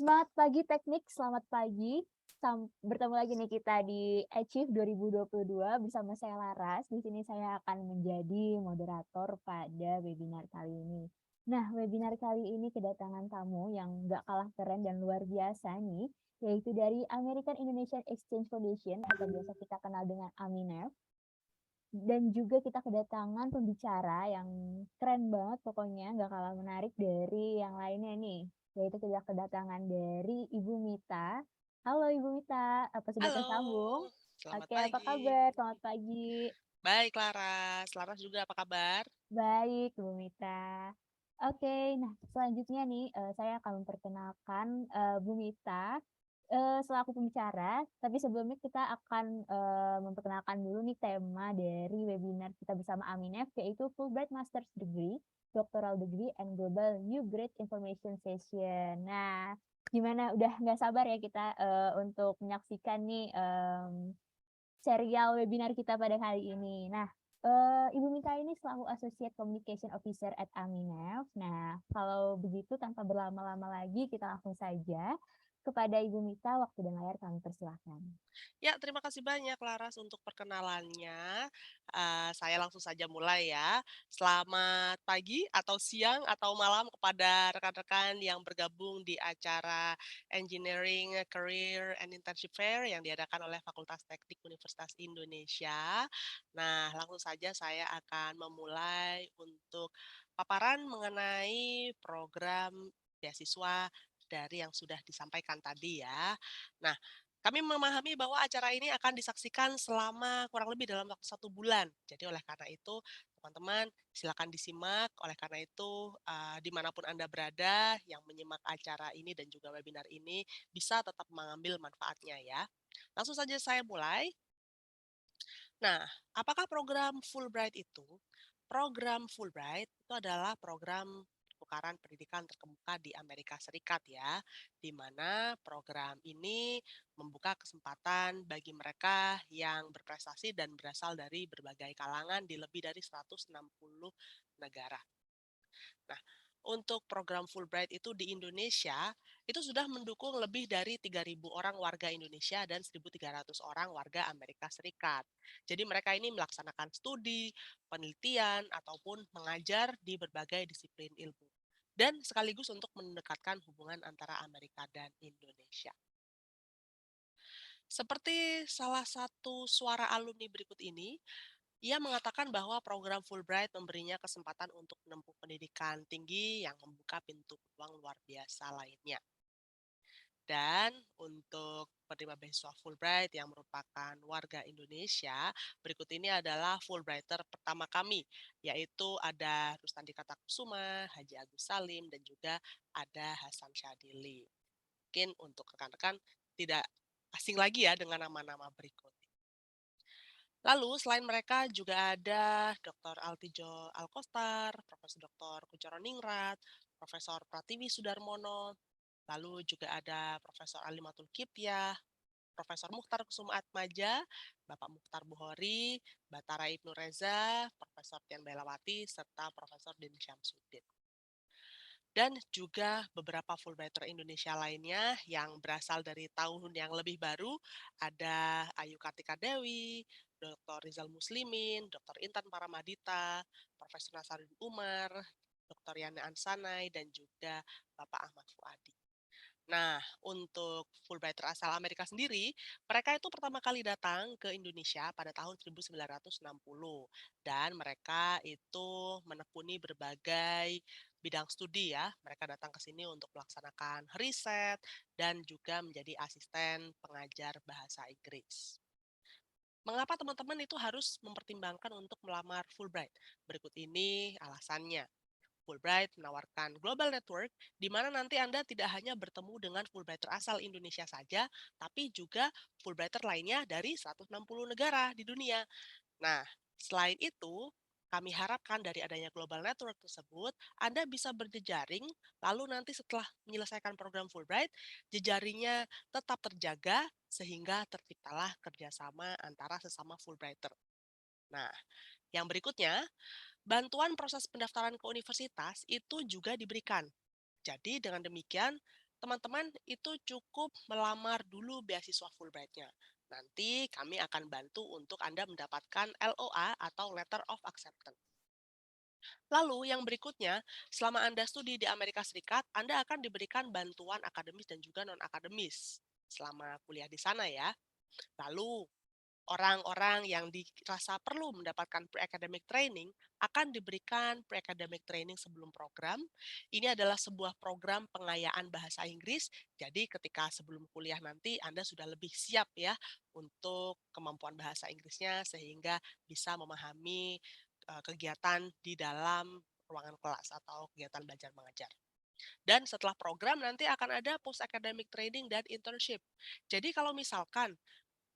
Semangat pagi teknik, selamat pagi. Bertemu lagi nih kita di Achieve 2022 bersama saya Laras. Di sini saya akan menjadi moderator pada webinar kali ini. Nah, webinar kali ini kedatangan tamu yang nggak kalah keren dan luar biasa nih, yaitu dari American Indonesian Exchange Foundation atau biasa kita kenal dengan AMINEF. Dan juga kita kedatangan pembicara yang keren banget pokoknya, nggak kalah menarik dari yang lainnya nih, yaitu kita kedatangan dari Ibu Mita. Halo Ibu Mita, apa sudah Halo, tersambung? selamat Oke, apa pagi. kabar? Selamat pagi. Baik, Laras. Laras juga apa kabar? Baik, Ibu Mita. Oke, nah selanjutnya nih, saya akan memperkenalkan, Bu Mita, selaku pembicara, tapi sebelumnya kita akan, memperkenalkan dulu nih tema dari webinar kita bersama Aminef, yaitu Fulbright Master's Degree, Doctoral Degree, and Global New Grade Information Session. Nah, gimana, udah nggak sabar ya kita, untuk menyaksikan nih, serial webinar kita pada kali ini. Nah, Ibu Mita ini selaku Associate Communication Officer at Aminef. Nah, kalau begitu tanpa berlama-lama lagi kita langsung saja kepada Ibu Mita, waktu dan layar kami persilahkan. Ya, terima kasih banyak, Laras, untuk perkenalannya. Saya langsung saja mulai ya. Selamat pagi atau siang atau malam kepada rekan-rekan yang bergabung di acara Engineering Career and Internship Fair yang diadakan oleh Fakultas Teknik Universitas Indonesia. Nah, langsung saja saya akan memulai untuk paparan mengenai program beasiswa dari yang sudah disampaikan tadi ya. Nah, kami memahami bahwa acara ini akan disaksikan selama kurang lebih dalam waktu 1 bulan. Jadi oleh karena itu, teman-teman silakan disimak. Oleh karena itu, dimanapun Anda berada yang menyimak acara ini dan juga webinar ini bisa tetap mengambil manfaatnya ya. Langsung saja saya mulai. Nah, apakah program Fulbright itu? Program Fulbright itu adalah program tukaran pendidikan terkemuka di Amerika Serikat ya, di mana program ini membuka kesempatan bagi mereka yang berprestasi dan berasal dari berbagai kalangan di lebih dari 160 negara. Nah, untuk program Fulbright itu di Indonesia, itu sudah mendukung lebih dari 3.000 orang warga Indonesia dan 1.300 orang warga Amerika Serikat. Jadi mereka ini melaksanakan studi, penelitian, ataupun mengajar di berbagai disiplin ilmu. Dan sekaligus untuk mendekatkan hubungan antara Amerika dan Indonesia. Seperti salah satu suara alumni berikut ini, ia mengatakan bahwa program Fulbright memberinya kesempatan untuk menempuh pendidikan tinggi yang membuka pintu peluang luar biasa lainnya. Dan untuk penerima beasiswa Fulbright yang merupakan warga Indonesia, berikut ini adalah Fulbrighter pertama kami, yaitu ada Rustandi Katakusuma, Haji Agus Salim, dan juga ada Hasan Syadili. Mungkin untuk rekan-rekan tidak asing lagi ya dengan nama-nama berikut. Lalu selain mereka juga ada Dr. Altijo Alkostar, Profesor Dr. Kuncoro Ningrat, Profesor Pratiwi Sudarmono, lalu juga ada Profesor Alimatul Kipyah, Profesor Mukhtar Kusuma Atmaja, Bapak Mukhtar Buhori, Batara Ibnu Reza, Profesor Tian Belawati, serta Profesor Din Syamsuddin. Dan juga beberapa Fulbrighter Indonesia lainnya yang berasal dari tahun yang lebih baru, ada Ayu Kartika Dewi, Dr. Rizal Muslimin, Dr. Intan Paramadita, Profesor Nasaruddin Umar, Dr. Yana Ansanai, dan juga Bapak Ahmad Fuadi. Nah, untuk Fulbrighter asal Amerika sendiri, mereka itu pertama kali datang ke Indonesia pada tahun 1960 dan mereka itu menekuni berbagai bidang studi ya. Mereka datang ke sini untuk melaksanakan riset dan juga menjadi asisten pengajar bahasa Inggris. Mengapa teman-teman itu harus mempertimbangkan untuk melamar Fulbright? Berikut ini alasannya. Fulbright menawarkan global network di mana nanti Anda tidak hanya bertemu dengan Fulbrighter asal Indonesia saja, tapi juga Fulbrighter lainnya dari 160 negara di dunia. Nah, selain itu, kami harapkan dari adanya global network tersebut, Anda bisa berjejaring, lalu nanti setelah menyelesaikan program Fulbright, jejaringnya tetap terjaga sehingga terciptalah kerjasama antara sesama Fulbrighter. Nah, yang berikutnya, bantuan proses pendaftaran ke universitas itu juga diberikan. Jadi dengan demikian, teman-teman itu cukup melamar dulu beasiswa Fulbright-nya. Nanti kami akan bantu untuk Anda mendapatkan LOA atau Letter of Acceptance. Lalu yang berikutnya, selama Anda studi di Amerika Serikat, Anda akan diberikan bantuan akademis dan juga non-akademis selama kuliah di sana ya. Lalu orang-orang yang dirasa perlu mendapatkan pre-academic training akan diberikan pre-academic training sebelum program. Ini adalah sebuah program pengayaan bahasa Inggris. Jadi ketika sebelum kuliah nanti Anda sudah lebih siap ya untuk kemampuan bahasa Inggrisnya sehingga bisa memahami kegiatan di dalam ruangan kelas atau kegiatan belajar mengajar. Dan setelah program nanti akan ada post academic training dan internship. Jadi kalau misalkan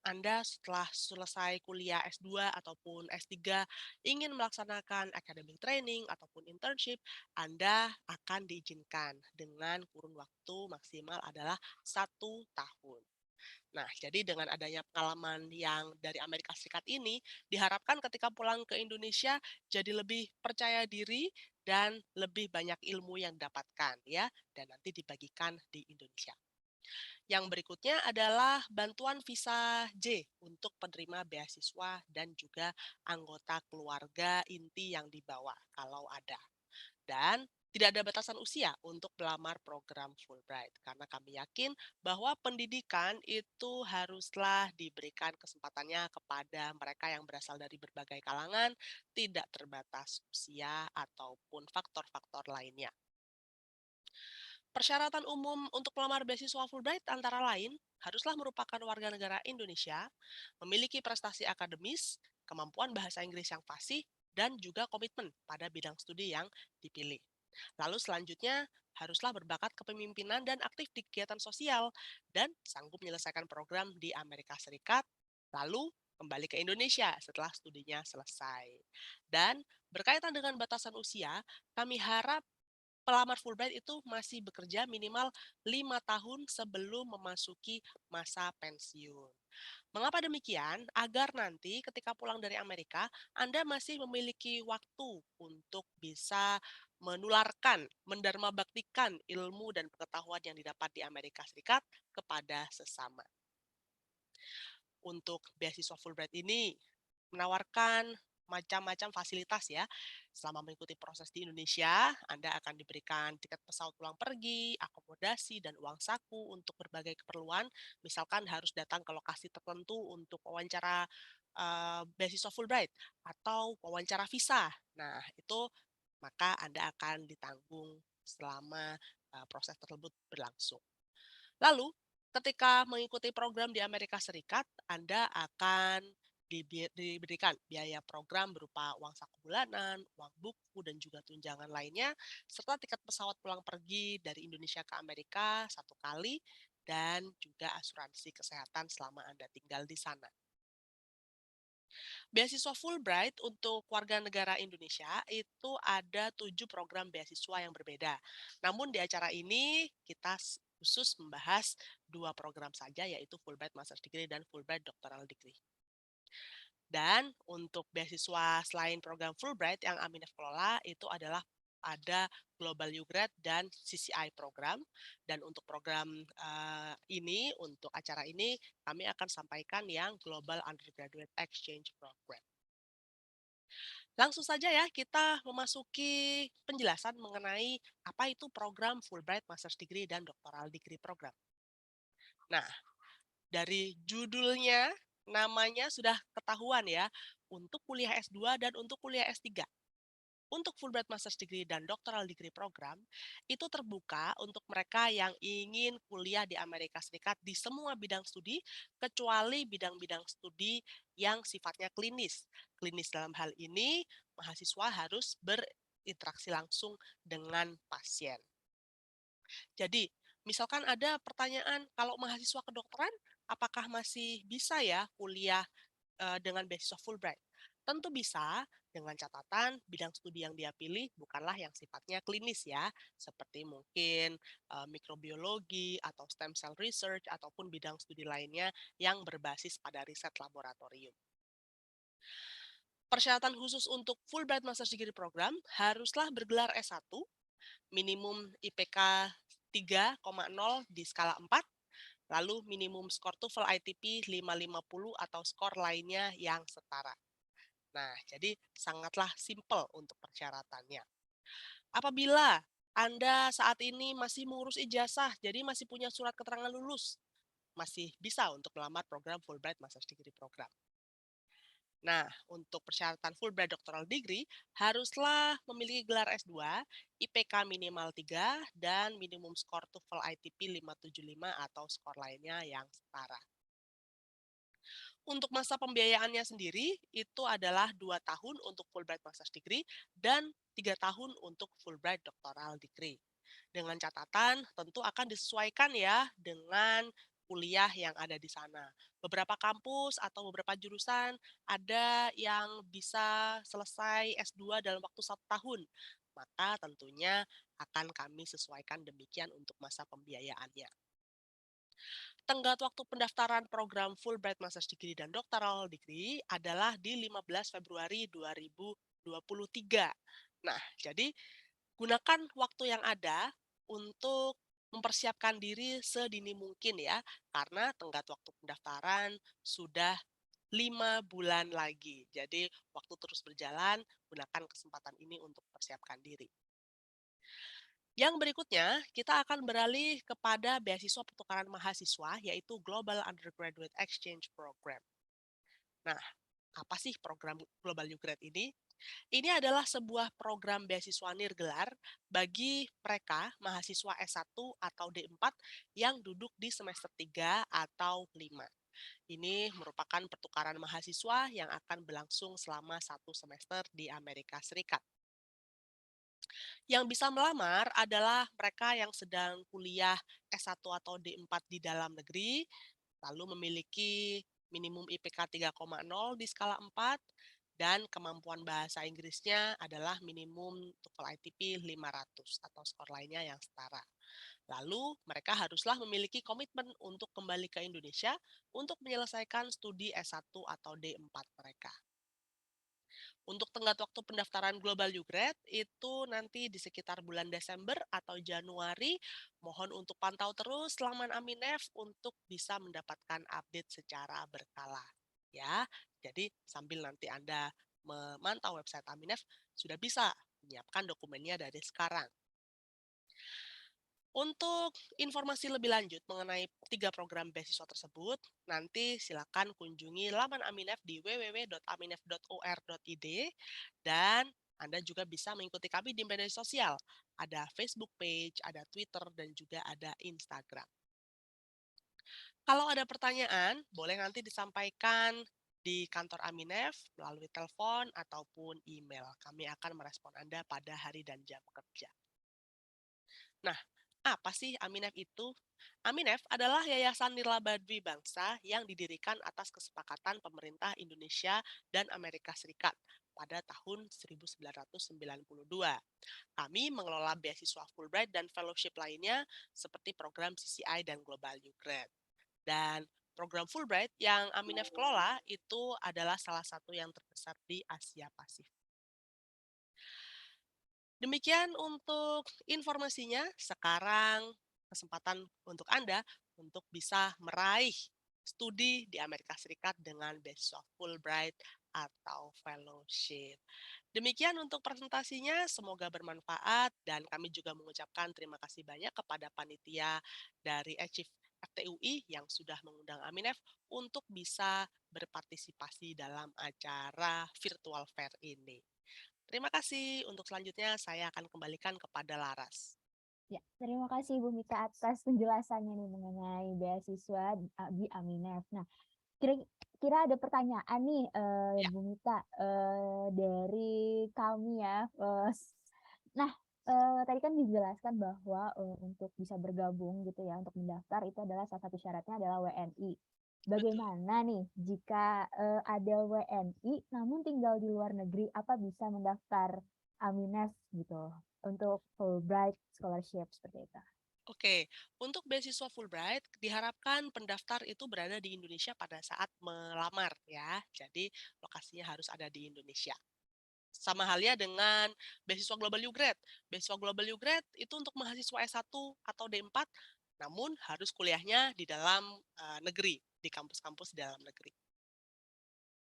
anda setelah selesai kuliah S2 ataupun S3 ingin melaksanakan academic training ataupun internship, Anda akan diizinkan dengan kurun waktu maksimal adalah 1 tahun. Nah, jadi dengan adanya pengalaman yang dari Amerika Serikat ini, diharapkan ketika pulang ke Indonesia jadi lebih percaya diri dan lebih banyak ilmu yang didapatkan ya, dan nanti dibagikan di Indonesia. Yang berikutnya adalah bantuan visa J untuk penerima beasiswa dan juga anggota keluarga inti yang dibawa kalau ada. Dan tidak ada batasan usia untuk melamar program Fulbright karena kami yakin bahwa pendidikan itu haruslah diberikan kesempatannya kepada mereka yang berasal dari berbagai kalangan, tidak terbatas usia ataupun faktor-faktor lainnya. Persyaratan umum untuk melamar beasiswa Fulbright antara lain haruslah merupakan warga negara Indonesia, memiliki prestasi akademis, kemampuan bahasa Inggris yang fasih, dan juga komitmen pada bidang studi yang dipilih. Lalu selanjutnya haruslah berbakat kepemimpinan dan aktif di kegiatan sosial dan sanggup menyelesaikan program di Amerika Serikat, lalu kembali ke Indonesia setelah studinya selesai. Dan berkaitan dengan batasan usia, kami harap pelamar Fulbright itu masih bekerja minimal 5 tahun sebelum memasuki masa pensiun. Mengapa demikian? Agar nanti ketika pulang dari Amerika, Anda masih memiliki waktu untuk bisa menularkan, mendarmabaktikan ilmu dan pengetahuan yang didapat di Amerika Serikat kepada sesama. Untuk beasiswa Fulbright ini menawarkan macam-macam fasilitas ya. Selama mengikuti proses di Indonesia, Anda akan diberikan tiket pesawat pulang pergi, akomodasi, dan uang saku untuk berbagai keperluan. Misalkan harus datang ke lokasi tertentu untuk wawancara beasiswa Fulbright atau wawancara visa. Nah, itu maka Anda akan ditanggung selama proses tersebut berlangsung. Lalu, ketika mengikuti program di Amerika Serikat, Anda akan diberikan biaya program berupa uang saku bulanan, uang buku, dan juga tunjangan lainnya, serta tiket pesawat pulang pergi dari Indonesia ke Amerika 1 kali, dan juga asuransi kesehatan selama Anda tinggal di sana. Beasiswa Fulbright untuk warga negara Indonesia itu ada 7 program beasiswa yang berbeda. Namun di acara ini kita khusus membahas 2 program saja, yaitu Fulbright Master's Degree dan Fulbright Doctoral Degree. Dan untuk beasiswa selain program Fulbright yang Aminef kelola itu adalah ada Global U-Grad dan CCI program. Dan untuk program ini, untuk acara ini, kami akan sampaikan yang Global Undergraduate Exchange Program. Langsung saja ya kita memasuki penjelasan mengenai apa itu program Fulbright Master's Degree dan Doctoral Degree Program. Nah, dari judulnya, namanya sudah ketahuan ya, untuk kuliah S2 dan untuk kuliah S3. Untuk Fulbright Master's Degree dan Doctoral Degree Program, itu terbuka untuk mereka yang ingin kuliah di Amerika Serikat di semua bidang studi, kecuali bidang-bidang studi yang sifatnya klinis. Klinis dalam hal ini, mahasiswa harus berinteraksi langsung dengan pasien. Jadi, misalkan ada pertanyaan, kalau mahasiswa kedokteran, apakah masih bisa ya kuliah dengan beasiswa Fulbright? Tentu bisa, dengan catatan bidang studi yang dia pilih bukanlah yang sifatnya klinis ya, seperti mungkin mikrobiologi atau stem cell research ataupun bidang studi lainnya yang berbasis pada riset laboratorium. Persyaratan khusus untuk Fulbright Master's Degree Program haruslah bergelar S1, minimum IPK 3,0 di skala 4, lalu minimum skor TOEFL ITP 550 atau skor lainnya yang setara. Nah, jadi sangatlah simpel untuk persyaratannya. Apabila Anda saat ini masih mengurus ijazah, jadi masih punya surat keterangan lulus, masih bisa untuk melamar program Fulbright Master's Degree Program. Nah, untuk persyaratan Fulbright Doctoral Degree, haruslah memiliki gelar S2, IPK minimal 3, dan minimum skor TOEFL ITP 575 atau skor lainnya yang setara. Untuk masa pembiayaannya sendiri, itu adalah 2 tahun untuk Fulbright Master's Degree dan 3 tahun untuk Fulbright Doctoral Degree. Dengan catatan, tentu akan disesuaikan ya dengan kuliah yang ada di sana. Beberapa kampus atau beberapa jurusan ada yang bisa selesai S2 dalam waktu 1 tahun. Maka tentunya akan kami sesuaikan demikian untuk masa pembiayaannya. Tenggat waktu pendaftaran program Fulbright Master's Degree dan Doctoral Degree adalah di 15 Februari 2023. Nah, jadi gunakan waktu yang ada untuk mempersiapkan diri sedini mungkin ya, karena tenggat waktu pendaftaran sudah 5 bulan lagi. Jadi waktu terus berjalan, gunakan kesempatan ini untuk persiapkan diri. Yang berikutnya, kita akan beralih kepada beasiswa pertukaran mahasiswa, yaitu Global Undergraduate Exchange Program. Nah, apa sih program Global Undergrad ini? Ini adalah sebuah program beasiswa nirgelar bagi mereka mahasiswa S1 atau D4 yang duduk di semester 3 atau 5. Ini merupakan pertukaran mahasiswa yang akan berlangsung selama 1 semester di Amerika Serikat. Yang bisa melamar adalah mereka yang sedang kuliah S1 atau D4 di dalam negeri, lalu memiliki minimum IPK 3,0 di skala 4, dan kemampuan bahasa Inggrisnya adalah minimum TOEFL ITP 500 atau skor lainnya yang setara. Lalu, mereka haruslah memiliki komitmen untuk kembali ke Indonesia untuk menyelesaikan studi S1 atau D4 mereka. Untuk tenggat waktu pendaftaran Global Upgrade itu nanti di sekitar bulan Desember atau Januari. Mohon untuk pantau terus laman Aminef untuk bisa mendapatkan update secara berkala. Ya, jadi sambil nanti Anda memantau website Aminef, sudah bisa menyiapkan dokumennya dari sekarang. Untuk informasi lebih lanjut mengenai 3 program beasiswa tersebut, nanti silakan kunjungi laman Aminef di www.aminef.or.id, dan Anda juga bisa mengikuti kami di media sosial. Ada Facebook page, ada Twitter, dan juga ada Instagram. Kalau ada pertanyaan, boleh nanti disampaikan di kantor Aminef melalui telepon ataupun email. Kami akan merespon Anda pada hari dan jam kerja. Nah, apa sih Aminef itu? Aminef adalah yayasan nirlaba dwi bangsa yang didirikan atas kesepakatan pemerintah Indonesia dan Amerika Serikat pada tahun 1992. Kami mengelola beasiswa Fulbright dan fellowship lainnya seperti program CCI dan Global Upgrade. Dan program Fulbright yang Aminef kelola itu adalah salah satu yang terbesar di Asia Pasifik. Demikian untuk informasinya. Sekarang kesempatan untuk Anda untuk bisa meraih studi di Amerika Serikat dengan beasiswa Fulbright atau fellowship. Demikian untuk presentasinya, semoga bermanfaat, dan kami juga mengucapkan terima kasih banyak kepada panitia dari Achieve FTUI yang sudah mengundang Aminef untuk bisa berpartisipasi dalam acara virtual fair ini. Terima kasih. Untuk selanjutnya saya akan kembalikan kepada Laras. Ya, terima kasih Bu Mita atas penjelasannya nih mengenai beasiswa di Aminef. Nah, kira-kira ada pertanyaan nih, Ya, Bu Mita, dari kami ya, nah, tadi kan dijelaskan bahwa, untuk bisa bergabung gitu ya, untuk mendaftar itu adalah salah satu syaratnya adalah WNI. betul. Bagaimana nih jika, ada WNI namun tinggal di luar negeri, apa bisa mendaftar Aminef gitu, untuk Fulbright Scholarship seperti itu? Oke, untuk beasiswa Fulbright diharapkan pendaftar itu berada di Indonesia pada saat melamar ya. Jadi lokasinya harus ada di Indonesia. Sama halnya dengan beasiswa Global U Grad. Beasiswa Global U Grad itu untuk mahasiswa S1 atau D4, namun harus kuliahnya di dalam negeri, di kampus-kampus di dalam negeri.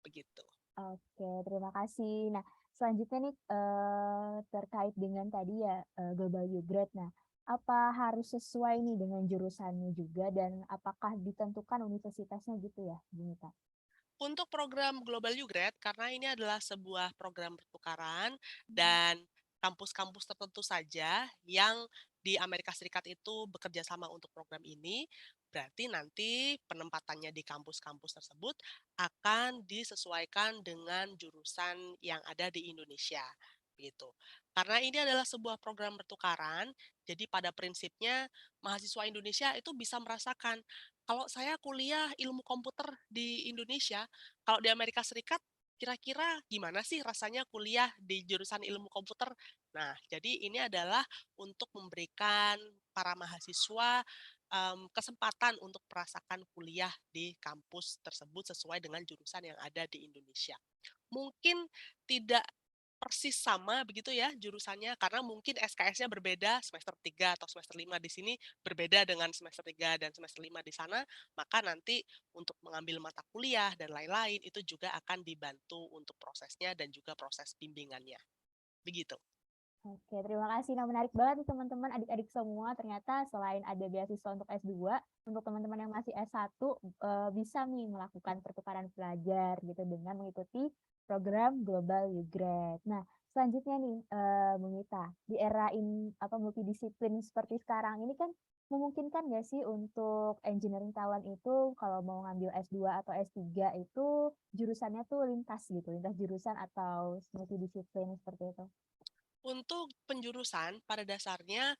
Begitu. Oke, terima kasih. Nah, selanjutnya nih, terkait dengan tadi ya, Global U Grad. Nah, apa harus sesuai nih dengan jurusannya juga dan apakah ditentukan universitasnya gitu ya, Bu Mita? Untuk program Global U Grad, karena ini adalah sebuah program pertukaran Mmm. dan kampus-kampus tertentu saja yang di Amerika Serikat itu bekerja sama untuk program ini, berarti nanti penempatannya di kampus-kampus tersebut akan disesuaikan dengan jurusan yang ada di Indonesia. Gitu. Karena ini adalah sebuah program pertukaran, jadi pada prinsipnya mahasiswa Indonesia itu bisa merasakan kalau saya kuliah ilmu komputer di Indonesia, kalau di Amerika Serikat, kira-kira gimana sih rasanya kuliah di jurusan ilmu komputer? Nah, jadi ini adalah untuk memberikan para mahasiswa kesempatan untuk merasakan kuliah di kampus tersebut sesuai dengan jurusan yang ada di Indonesia. Mungkin tidak persis sama begitu ya jurusannya, karena mungkin SKS-nya berbeda, semester 3 atau semester 5 di sini berbeda dengan semester 3 dan semester 5 di sana, maka nanti untuk mengambil mata kuliah dan lain-lain itu juga akan dibantu untuk prosesnya dan juga proses bimbingannya. Begitu. Oke, terima kasih. Nah, menarik banget nih teman-teman, adik-adik semua, ternyata selain ada beasiswa untuk S2, untuk teman-teman yang masih S1, bisa nih melakukan pertukaran pelajar gitu dengan mengikuti program Global U Grad. Nah, selanjutnya nih, Bu Mita, di era multidisiplin seperti sekarang ini kan memungkinkan nggak sih untuk engineering talent itu kalau mau ngambil S2 atau S3 itu jurusannya tuh lintas gitu, lintas jurusan atau multidisiplin seperti itu? Untuk penjurusan, pada dasarnya,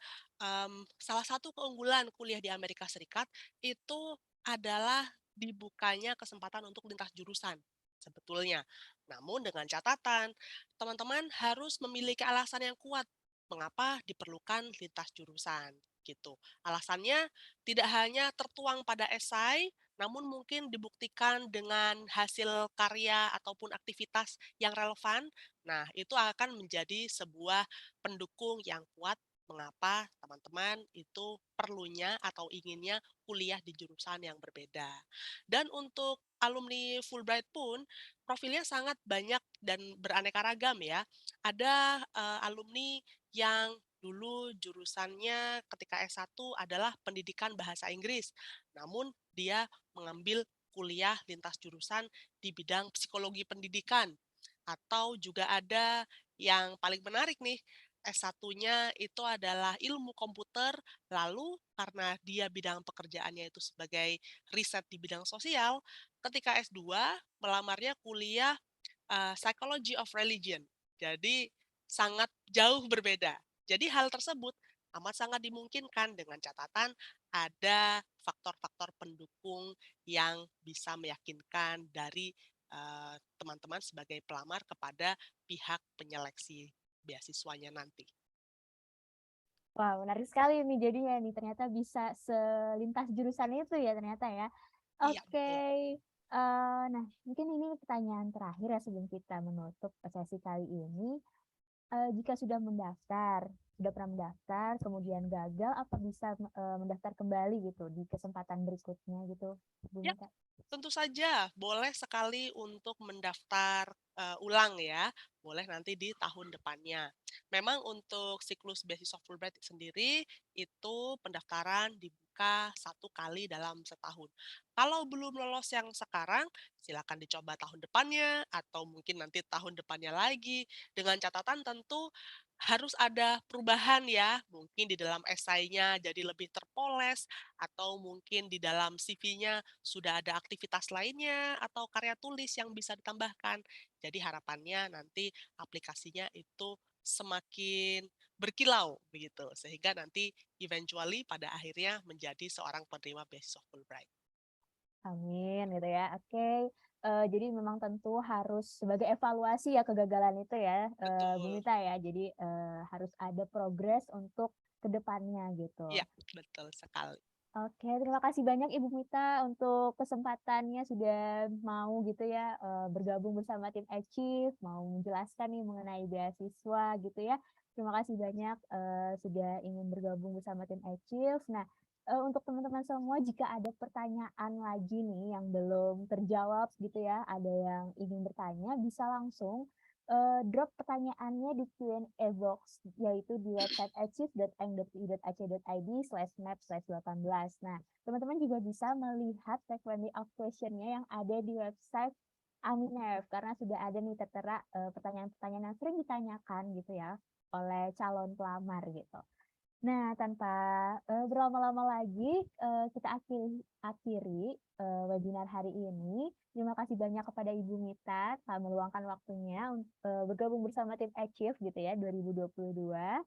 salah satu keunggulan kuliah di Amerika Serikat itu adalah dibukanya kesempatan untuk lintas jurusan, sebetulnya. Namun dengan catatan, teman-teman harus memiliki alasan yang kuat mengapa diperlukan lintas jurusan, gitu. Alasannya tidak hanya tertuang pada esai, namun mungkin dibuktikan dengan hasil karya ataupun aktivitas yang relevan. Nah, itu akan menjadi sebuah pendukung yang kuat mengapa teman-teman itu perlunya atau inginnya kuliah di jurusan yang berbeda. Dan untuk alumni Fulbright pun profilnya sangat banyak dan beraneka ragam ya. Ada alumni yang dulu jurusannya ketika S1 adalah pendidikan bahasa Inggris. Namun dia mengambil kuliah lintas jurusan di bidang psikologi pendidikan atau juga ada yang paling menarik nih, S1-nya itu adalah ilmu komputer, lalu karena dia bidang pekerjaannya itu sebagai riset di bidang sosial, ketika S2 melamarnya kuliah Psychology of Religion. Jadi sangat jauh berbeda. Jadi hal tersebut amat sangat dimungkinkan dengan catatan ada faktor-faktor pendukung yang bisa meyakinkan dari teman-teman sebagai pelamar kepada pihak penyeleksi beasiswanya nanti. Wah, menarik sekali nih jadinya nih, ternyata bisa selintas jurusan itu ya ternyata ya. Iya, Oke, betul. nah mungkin ini pertanyaan terakhir ya sebelum kita menutup sesi kali ini. Jika sudah pernah mendaftar, kemudian gagal, apa bisa, mendaftar kembali gitu di kesempatan berikutnya gitu, Bu Ya, Mita? tentu saja boleh sekali untuk mendaftar ulang ya, boleh nanti di tahun depannya. Memang untuk siklus beasiswa Fulbright sendiri itu pendaftaran dibuka 1 kali dalam setahun. Kalau belum lolos yang sekarang, silakan dicoba tahun depannya atau mungkin nanti tahun depannya lagi. Dengan catatan tentu harus ada perubahan ya, mungkin di dalam esainya jadi lebih terpoles atau mungkin di dalam CV-nya sudah ada aktivitas lainnya atau karya tulis yang bisa ditambahkan. Jadi harapannya nanti aplikasinya itu semakin berkilau begitu, sehingga nanti eventually pada akhirnya menjadi seorang penerima beasiswa Fulbright. Amin gitu ya, oke. Jadi memang tentu harus sebagai evaluasi ya kegagalan itu ya, Bu Betul, Mita ya. Jadi, harus ada progres untuk ke depannya gitu. iya betul sekali. Oke, terima kasih banyak Ibu Mita untuk kesempatannya sudah mau gitu ya, bergabung bersama tim Achieve, mau menjelaskan nih mengenai beasiswa gitu ya. Terima kasih banyak, sudah ingin bergabung bersama tim Achieve. Nah, untuk teman-teman semua jika ada pertanyaan lagi nih yang belum terjawab gitu ya, ada yang ingin bertanya bisa langsung, drop pertanyaannya di Q&A box, yaitu di website achieve.eng.ui.ac.id/map/18. Nah, teman-teman juga bisa melihat frequently asked question-nya yang ada di website Aminef, karena sudah ada nih tertera, pertanyaan-pertanyaan yang sering ditanyakan gitu ya, oleh calon pelamar gitu. Nah, tanpa, berlama-lama lagi, kita akhiri, webinar hari ini. Terima kasih banyak kepada Ibu Mita telah meluangkan waktunya bergabung bersama tim Achieve gitu ya 2022.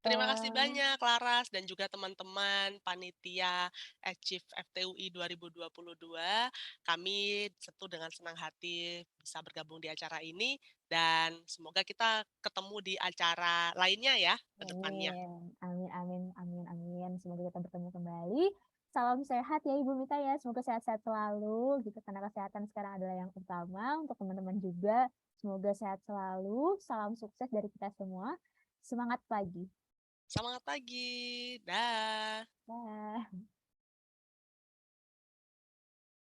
Terima kasih Eee, banyak Laras dan juga teman-teman panitia Achieve FTUI 2022. Kami tentu dengan senang hati bisa bergabung di acara ini dan semoga kita ketemu di acara lainnya ya ke depannya. Amin, amin amin amin amin, semoga kita bertemu kembali. Salam sehat ya Ibu Mita ya, semoga sehat-sehat selalu gitu, karena kesehatan sekarang adalah yang utama. Untuk teman-teman juga, semoga sehat selalu, salam sukses dari kita semua. Semangat pagi. Selamat pagi. Dah. Dah.